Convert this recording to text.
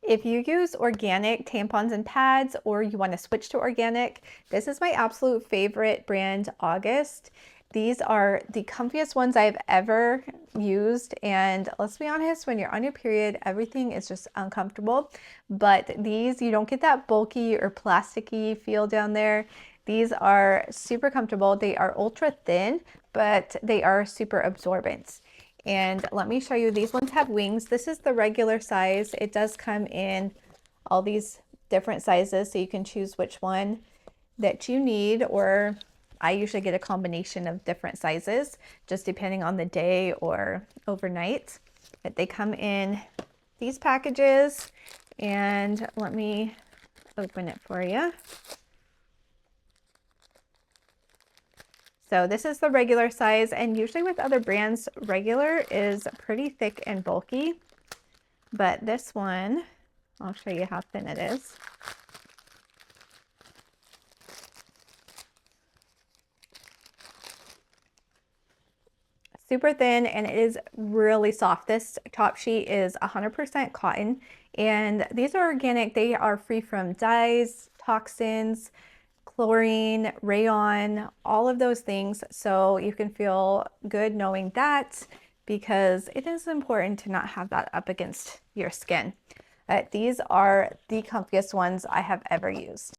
If you use organic tampons and pads or you want to switch to organic, this is my absolute favorite brand, August. These are the comfiest ones I've ever used, and let's be honest, when you're on your period, everything is just uncomfortable. But these, you don't get that bulky or plasticky feel down there. These are super comfortable. They are ultra thin, but they are super absorbent. And let me show you, these ones have wings. This is the regular size. It does come in all these different sizes, so you can choose which one that you need, or I usually get a combination of different sizes, just depending on the day or overnight. But they come in these packages, and let me open it for you. So this is the regular size, and usually with other brands, regular is pretty thick and bulky, but this one, I'll show you how thin it is. Super thin, and it is really soft. This top sheet is 100% cotton, and these are organic. They are free from dyes, toxins, chlorine, rayon, all of those things. So you can feel good knowing that, because it is important to not have that up against your skin. These are the comfiest ones I have ever used.